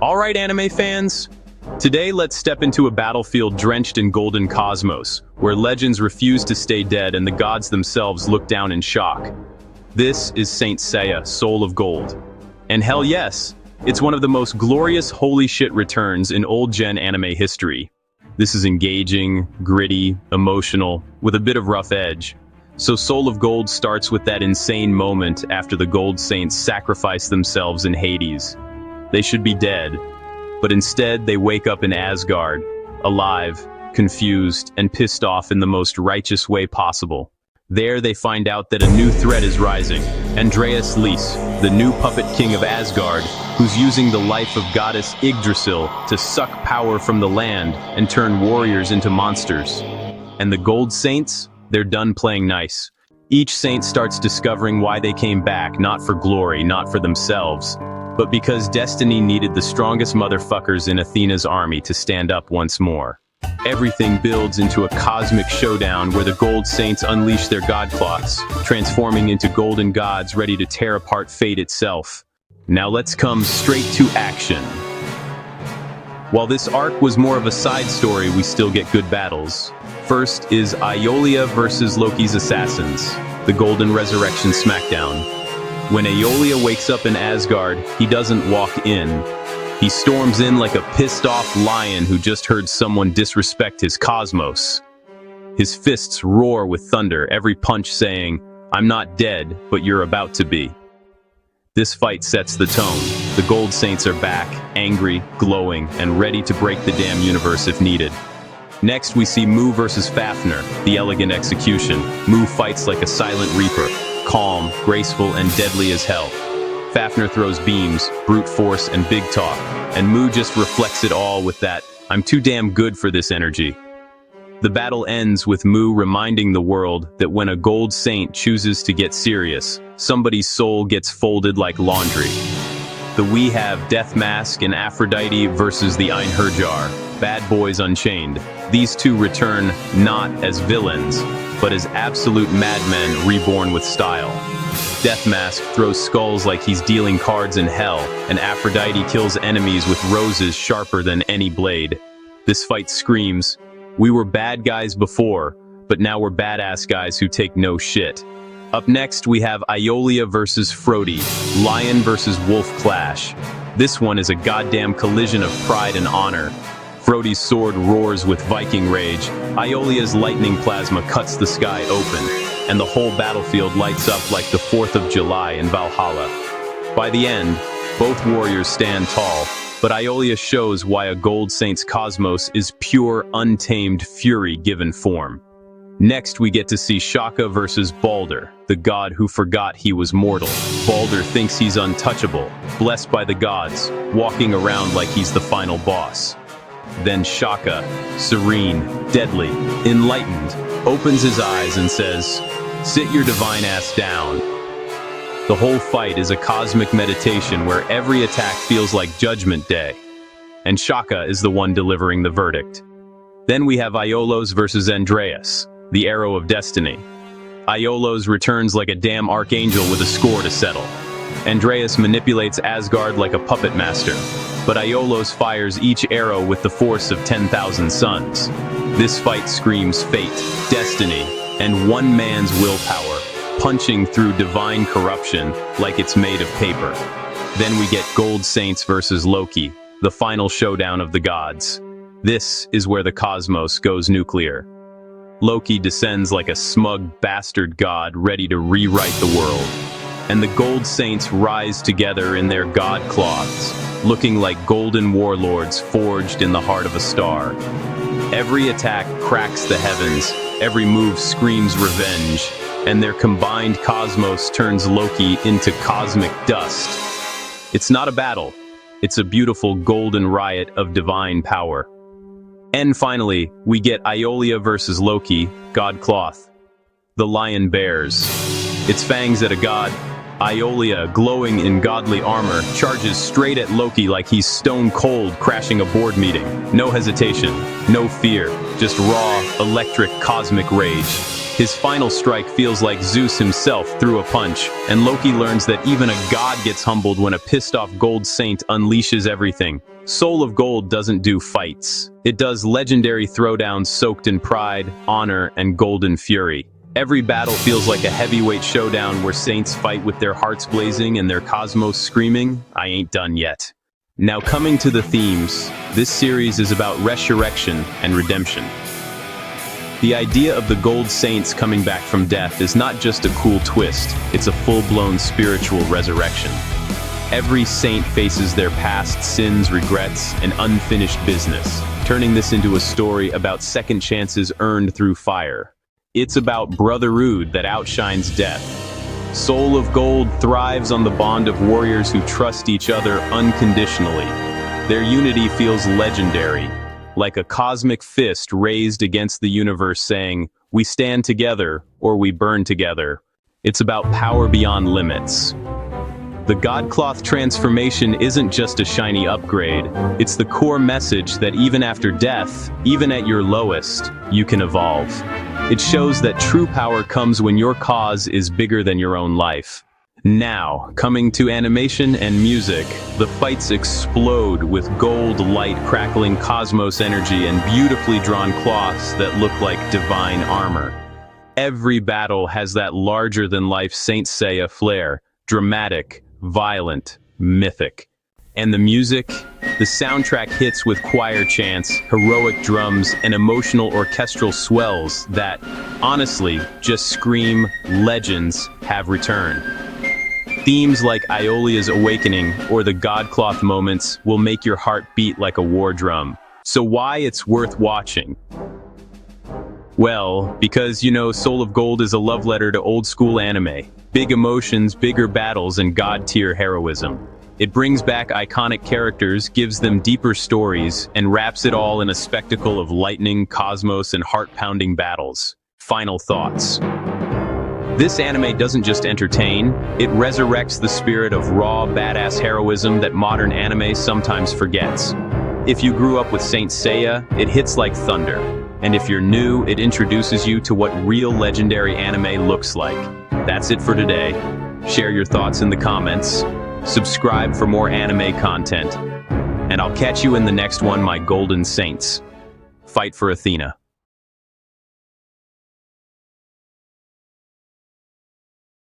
Alright, anime fans, today let's step into a battlefield drenched in golden cosmos, where legends refuse to stay dead and the gods themselves look down in shock. This is Saint Seiya, Soul of Gold. And hell yes, it's one of the most glorious holy shit returns in old-gen anime history. This is engaging, gritty, emotional, with a bit of rough edge. So Soul of Gold starts with that insane moment after the Gold Saints sacrifice themselves in Hades. They should be dead, but instead they wake up in Asgard, alive, confused, and pissed off in the most righteous way possible. There they find out that a new threat is rising, Andreas Lys, the new puppet king of Asgard, who's using the life of goddess Yggdrasil to suck power from the land and turn warriors into monsters. And the Gold Saints? They're done playing nice. Each saint starts discovering why they came back, not for glory, not for themselves, but because destiny needed the strongest motherfuckers in Athena's army to stand up once more. Everything builds into a cosmic showdown where the Gold Saints unleash their godcloths, transforming into golden gods ready to tear apart fate itself. Now let's come straight to action. While this arc was more of a side story, we still get good battles. First is Aeolia versus Loki's assassins, the Golden Resurrection Smackdown. When Aeolia wakes up in Asgard, he doesn't walk in. He storms in like a pissed-off lion who just heard someone disrespect his cosmos. His fists roar with thunder, every punch saying, "I'm not dead, but you're about to be." This fight sets the tone. The Gold Saints are back, angry, glowing, and ready to break the damn universe if needed. Next we see Mu versus Fafnir, the elegant execution. Mu fights like a silent reaper, calm, graceful, and deadly as hell. Fafnir throws beams, brute force, and big talk, and Mu just reflects it all with that, "I'm too damn good for this" energy. The battle ends with Mu reminding the world that when a Gold Saint chooses to get serious, somebody's soul gets folded like laundry. We have Death Mask and Aphrodite versus the Einherjar, Bad Boys Unchained. These two return not as villains, but as absolute madmen reborn with style. Death Mask throws skulls like he's dealing cards in hell, and Aphrodite kills enemies with roses sharper than any blade. This fight screams, we were bad guys before, but now we're badass guys who take no shit. Up next we have Aeolia versus Frodi, Lion versus Wolf clash. This one is a goddamn collision of pride and honor. Frodi's sword roars with Viking rage, Aeolia's lightning plasma cuts the sky open, and the whole battlefield lights up like the 4th of July in Valhalla. By the end, both warriors stand tall, but Aeolia shows why a Gold Saint's cosmos is pure, untamed fury given form. Next we get to see Shaka versus Balder, the god who forgot he was mortal. Balder thinks he's untouchable, blessed by the gods, walking around like he's the final boss. Then Shaka, serene, deadly, enlightened, opens his eyes and says, "Sit your divine ass down." The whole fight is a cosmic meditation where every attack feels like Judgment Day. And Shaka is the one delivering the verdict. Then we have Aiolos versus Andreas, the Arrow of Destiny. Aiolos returns like a damn archangel with a score to settle. Andreas manipulates Asgard like a puppet master, but Aiolos fires each arrow with the force of 10,000 suns. This fight screams fate, destiny, and one man's willpower, punching through divine corruption like it's made of paper. Then we get Gold Saints versus Loki, the final showdown of the gods. This is where the cosmos goes nuclear. Loki descends like a smug bastard god ready to rewrite the world. And the Gold Saints rise together in their god cloths, looking like golden warlords forged in the heart of a star. Every attack cracks the heavens, every move screams revenge, and their combined cosmos turns Loki into cosmic dust. It's not a battle, it's a beautiful golden riot of divine power. And finally, we get Aeolia versus Loki, God Cloth. The lion bears its fangs at a god. Aeolia, glowing in godly armor, charges straight at Loki like he's stone cold crashing a board meeting. No hesitation, no fear, just raw, electric, cosmic rage. His final strike feels like Zeus himself threw a punch, and Loki learns that even a god gets humbled when a pissed-off gold saint unleashes everything. Soul of Gold doesn't do fights. It does legendary throwdowns soaked in pride, honor, and golden fury. Every battle feels like a heavyweight showdown where saints fight with their hearts blazing and their cosmos screaming, "I ain't done yet." Now coming to the themes, this series is about resurrection and redemption. The idea of the Gold Saints coming back from death is not just a cool twist, it's a full-blown spiritual resurrection. Every saint faces their past sins, regrets, and unfinished business, turning this into a story about second chances earned through fire. It's about brotherhood that outshines death. Soul of Gold thrives on the bond of warriors who trust each other unconditionally. Their unity feels legendary, like a cosmic fist raised against the universe saying, "We stand together, or we burn together." It's about power beyond limits. The Godcloth transformation isn't just a shiny upgrade, it's the core message that even after death, even at your lowest, you can evolve. It shows that true power comes when your cause is bigger than your own life. Now, coming to animation and music, the fights explode with gold light crackling cosmos energy and beautifully drawn cloths that look like divine armor. Every battle has that larger-than-life Saint Seiya flair, dramatic, violent, mythic. And the music? The soundtrack hits with choir chants, heroic drums, and emotional orchestral swells that, honestly, just scream, legends have returned. Themes like Aeolia's Awakening or the Godcloth moments will make your heart beat like a war drum. So why it's worth watching? Well, because, Soul of Gold is a love letter to old-school anime. Big emotions, bigger battles, and god-tier heroism. It brings back iconic characters, gives them deeper stories, and wraps it all in a spectacle of lightning, cosmos, and heart-pounding battles. Final thoughts. This anime doesn't just entertain, it resurrects the spirit of raw, badass heroism that modern anime sometimes forgets. If you grew up with Saint Seiya, it hits like thunder. And if you're new, it introduces you to what real legendary anime looks like. That's it for today. Share your thoughts in the comments. Subscribe for more anime content. And I'll catch you in the next one, my golden saints. Fight for Athena.